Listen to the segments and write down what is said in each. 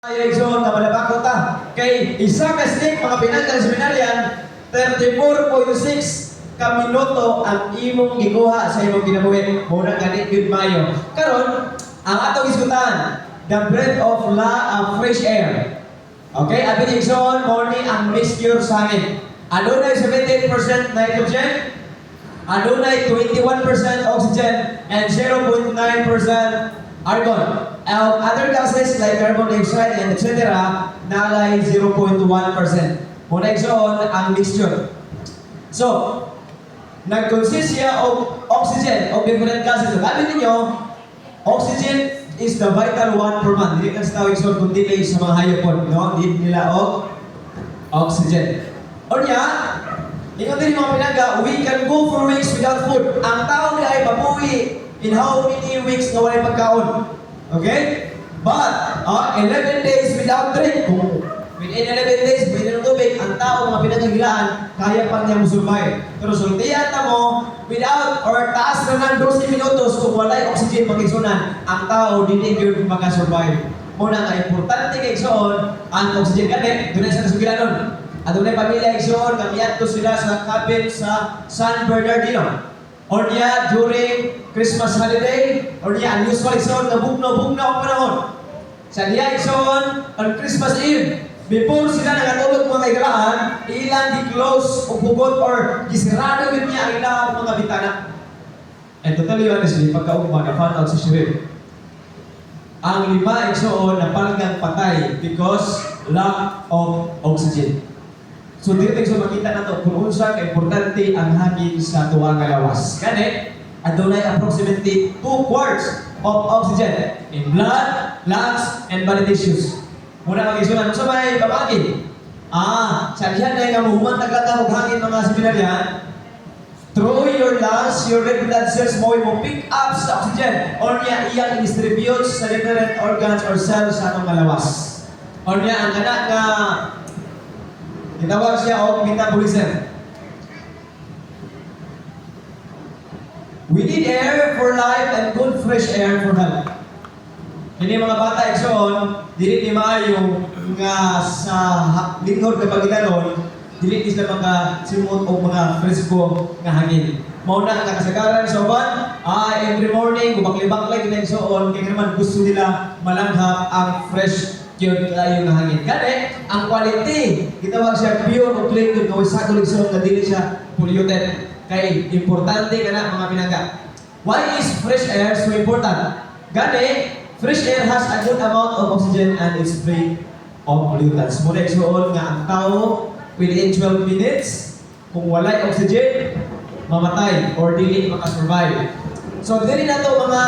Ayun, kamalabakot ta. Kay isa ka stick, mga pinanggang seminaryan, 34.6 ka minuto ang imong gikuha sa imong kinabuhi. Muna ganit yun mayo. Karon, ang atong isgutan, the breath of fresh air. Okay, abin igsoon, morning ang mixture sa hangin. Adunay 17% nitrogen, adunay 21% oxygen, and 0.9% argon. Other gases like carbon dioxide and etc. nalay 0.1%. Muna igsoon ang mixture. So, nag-consist siya of oxygen of different gases. Sabi ninyo, oxygen is the vital one per man. Dili kan sa tawag igsoon kung dili sa mga hayop, no? Need nila og oxygen. O niya, ingon din mga pinaga, we can go for weeks without food. Ang tao ay pabuhi in how many weeks na walay pagkaon. Okay? But, 11 days without drink. Within 11 days, within ng tubig, ang tao, mga pinagagilaan, kaya pa niya musurvive. Pero sultihan na mo, without or taas na ng 12 minutos, kung walay oxygen magigsunan, ang tao, hindi yun makasurvive. Muna nga, importante kay igsoon, ang oxygen kani, doon sa kasugilanon. At doon ay pamilya igsoon, kamiyato sila sa cabin sa San Bernardino. Or niya, during Christmas holiday, or niya, unusual igsoon, nabugno-bugno ang panahon. Sa niya igsoon, on Christmas Eve, before sila nagatulog mga kaigalaan, ilang di-close o hugot or gisirado yun niya ang ilang mga bitana. And to tell you honestly, pagkaugma, na-found out sa Shirip, ang lima igsoon na palgang patay because lack of oxygen. So dito so makita na to kung unsa ka importante ang hangin sa tuwa nga lawas. Kani adunay approximately 2/4 of oxygen in blood, lungs, and body tissues. Muna mag-isunan sa may pamagi. Sa diyan na nga muhuman taglata og hangin mga seminaryan. Through your lungs, your red blood cells mo pick up sa oxygen or niya iyang distribute sa different organs or cells sa atong malawas. Or niya ang kana nga tinawag siya o metabolism. We need air for life and good fresh air for health. Ini mga bata igsoon, dili ni maayo nga sa lingkod kapag gitanon, dili ni sila mga simot o mga fresko nga hangin. Mao na ang kasagaran sa uban, every morning gubak-libak lang igsoon kay naman gusto nila malanghap ang fresh yun kayo nga hangin. Kani, ang quality, gitawag siya pure o clean yun, kawin sa kuliksyon na dili siya polluted. Kaya importante ka na mga pinangga. Why is fresh air so important? Gani, fresh air has a good amount of oxygen and is free of pollutants. Muna igsoon nga ang tao, within 12 minutes, kung walay oxygen, mamatay or dili makasurvive. So, dili na to mga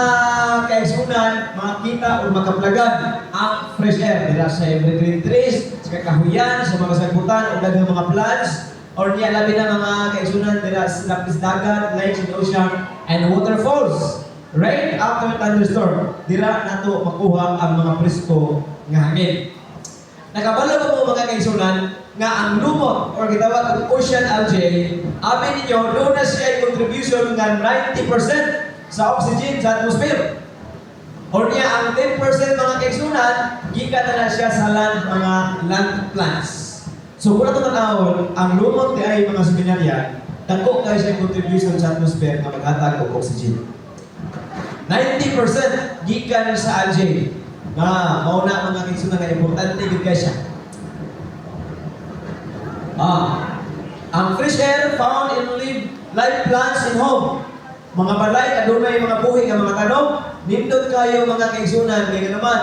kaigsunan, makita o makaplagan ang fresh air. Dila sa evergreen trees, sa kakahuyan, sa mga sagbutan, o dagang mga plants, or niya labi na mga kaigsunan, dila sa lapis dagat, lakes and ocean, and waterfalls. Rain after thunderstorm. Dila na to makuha ang mga presko nga hangin. Nakabalo po mga kaigsunan, nga ang lumot, or gitawag ang ocean algae, amin ninyo, doon na siya contribution nga 90% sa oxygen sa atmosphere. O niya, ang 10% mga kaigsunan, gikan na siya sa land, mga land plants. So, kung ito tanawon, ang lumot di ay mga seminaryan, dako kayo siya contribution sa atmosphere na maghatag o oxygen. 90% gikan sa algae. Mauna mga kaigsunan na importante yun kayo siya. Ang fresh air found in live plants in home. Mga balay, adunay mga buhi nga mga tanom, nindot kayo mga kaigsunan, kaya naman,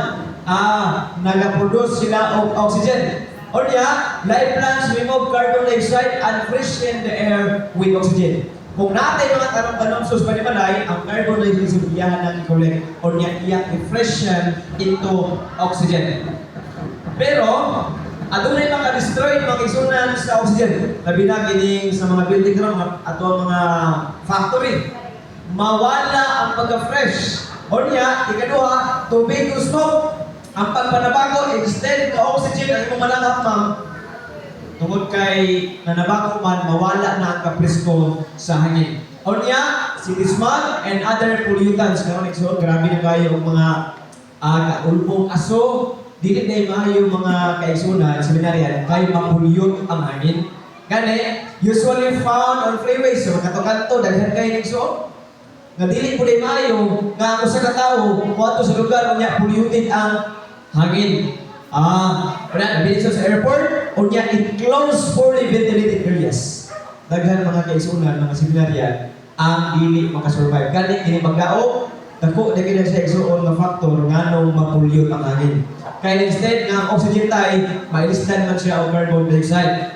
nag-produce sila of oxygen. O niya, live plants remove carbon dioxide and freshen the air with oxygen. Kung natin mga tanom-tanom sus pa ni balay, ang carbon dioxide iyahan ng i-collect o niya iyang i-freshen into oxygen. Pero, adunay maka-destroy mga kaigsunan sa oxygen. Labi na kining sa mga building ground ato mga factory. Mawala ang pagka-fresh. O niya, ikaduha, tubig o smoke. Ang pagpanabago, extend ka oxygen ang imong malanghap, ma'am. Tungod kay nanabago man, mawala na ang kapresko sa hangin. O niya, city smog and other pollutants. Karon igsoon, grabe na kayo ang mga ulpong aso, dili na maayo mga kaigsunan, seminaryan, kay mapulyot ang hangin. Gani, usually found on freeways, so kanto-kanto, daghan kayo nagsuot. Nga dili po na maayo, nga ang usa ka tawo, kuwato sa lugar, unya, pulyutin ang hangin. Nabilis sa airport, unya, enclosed fully ventilated areas. Daghan mga kaigsunan, mga seminaryan, ang dili makasurvive. Gani, dili magdao, dako na kina sa igsuon nga factor nga nung mapulyot ang hangin. Kaya instead nga ang oxygen tay, mailistan man siya o carbon dioxide.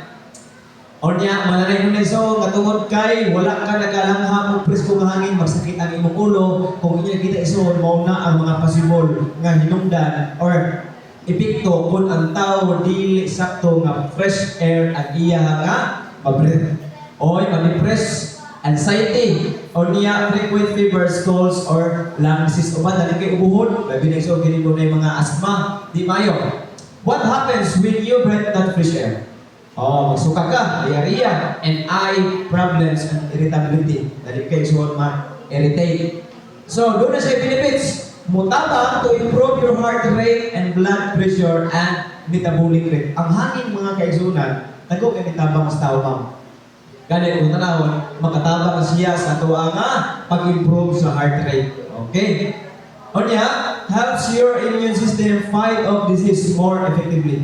O niya, mananay nun so, katungod kay, wala ka nagalangham o presko nga hangin, magsakit ang imong ulo, kung inyo kita isuon, mauna ang mga possible nga hinungdan or epekto kung ang tao dili sakto nga fresh air at iya nga mabre. Oy, ma-depress, anxiety, o niya frequent fevers, colds, or lung disease. Uban, dali kay ubuhod, labi na iso, ginigbo na yung mga asthma, di mayo. What happens when you breathe that fresh air? Magsuka ka, diarrhea, and eye problems and irritability. Dali kay iso ma-irritate. So, doon na siya benefits. Mutaba to improve your heart rate and blood pressure and metabolic rate. Ang hangin mga kaigsunan, nagko kay nitabang sa tao ma'am. Kaya kung tanawon, makatabang siya sa tuwa nga pag-improve sa heart rate. Okay? O niya, helps your immune system fight off disease more effectively.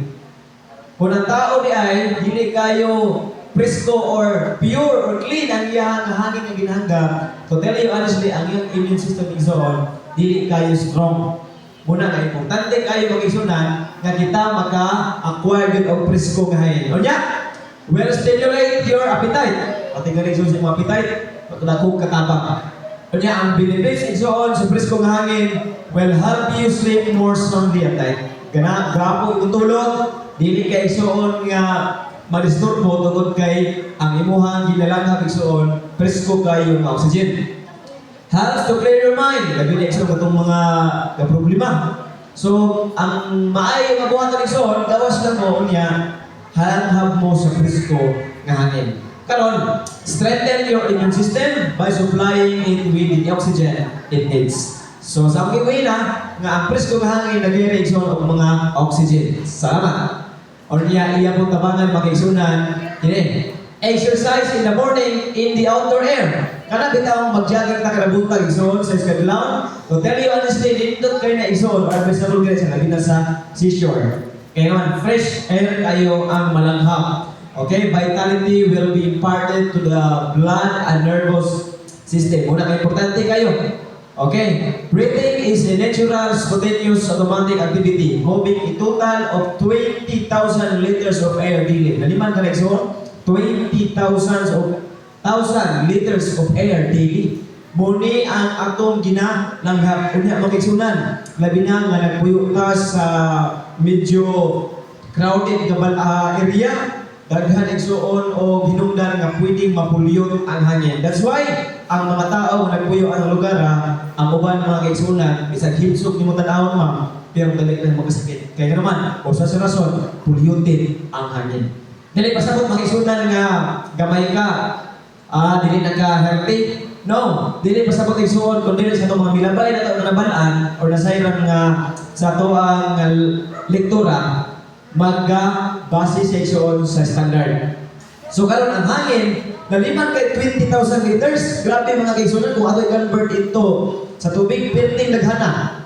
Kung ang tao di ay, hindi kayo presko or pure or clean ang iyang hangin na ginhanggap, to tell you honestly, ang iyong immune system is on, hindi kayo strong. Muna nga, importante kayo mag-isunan nga kita maka-acquire yun o presko nga hangin. O niya, will stimulate your appetite. Pati ka rin sa mga appetite, patulakong katabang. Kanya ang benefits igsoon sa presko nga hangin will help you sleep more soundly at night. Gana, grapo itong tulog, dili kay igsoon nga madisturbo tungod kay ang imuhang ginalanghap igsoon, presko kayo ng oxygen. Helps to clear your mind. Labi na igsoon itong mga problema. So, ang maayo nga buhatan igsoon, gawas na mo niya, hanghab mo sa presko nga hangin. Karon, strengthen your immune system by supplying it with the oxygen it needs. So, sa akong gawin nga ang presko nga hangin nag-i-rate og mga oxygen. Salamat. Or iya pong tabangan mag-isunan, ini, exercise in the morning in the outdoor air. Kana bitaw mag-jogging ta kada buntag igsoon sa iskadlaw. To tell you honestly, nindot kayo na igsoon or advisable kayo sa labi na sa seashore. Kaya naman, fresh air kayo ang malanghap. Okay, vitality will be imparted to the blood and nervous system. Una, importante kayo. Okay, breathing is a natural, spontaneous, automatic activity, moving a total of 20,000 liters of air daily. Naliman ka na igsoon? 20,000 liters of air daily. Muni ang atong ginalanghap. Unya mag-igsunan. Labi na nga nagpuyo ka sa medyo crowded area, daghan igsuon o hinungdan nga pwedeng mapulyot ang hangin. That's why ang mga tao nga nagpuyo ang lugar ang uban mga kaigsunan bisag himsog nimo tan-awon ma'am, pero dali lang magkasakit. Kaya naman, o sa rason, pulyutin ang hangin. Dili pasabot mga kaigsunan nga gamay ka, dili nagka-healthy. No, dili pasabot igsuon kun dili sa itong mga milabay na taon na nabalaan or nasayran nga sa ito ang lektura magga-base sa igsuon sa standard. So karon ang hangin, naliman kay 20,000 liters, grabe mga kaigsunan kung ato i-convert ito sa tubig, perting naghana.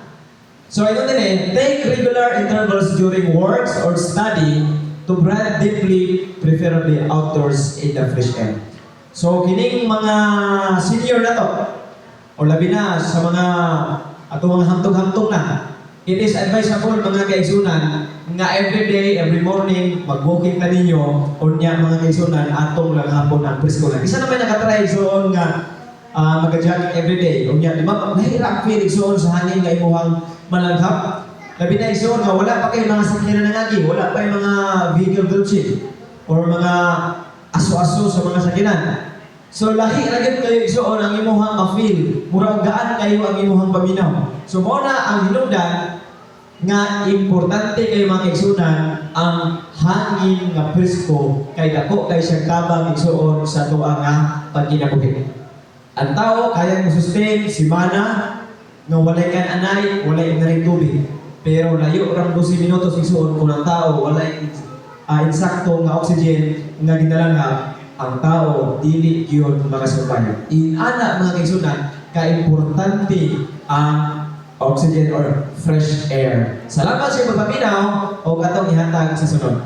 So ito din take regular intervals during works or study to breathe deeply, preferably outdoors in the fresh air. So kining mga senior na to, o labi na sa mga ato mga hantog-hantog na, it is advisable mga kaigsunan nga every day, every morning, mag-walking na ninyo o niya mga kaigsunan atong lang hapon ang presko lang. Isa naman nakatry igsuon nga mag-jogging every day. O niya, di ba, nahirap feel igsuon sa hangin nga imuhang malanghap. Labi na igsuon nga wala pa kayo mga sakyanan ng agi, wala pa yung mga vehicle group or mga aso-aso sa mga sakyanan. So lahi ra gyud kayo igsuon ang imuhang ma-feel, murag gaan kayo ang imuhang paminaw. So mao na ang hinungdan nga importante kayo mga igsunan ang hangin nga presko kay dako kay siya tabang igsuon sa tuwa nga pagkinabuhi. Ang tao kaya mo sustain semana nga walay kan anay, walay nga rin tubig. pero layo rang 12 minutos isuon kung ang tao wala insakto nga oxygen nga ginala nga ang tao dili gyud makasupay. Inana mga kaigsunan ka-importante ang oxygen or fresh air. Salamat sa pagpaminaw o atong ihatag sa sunod.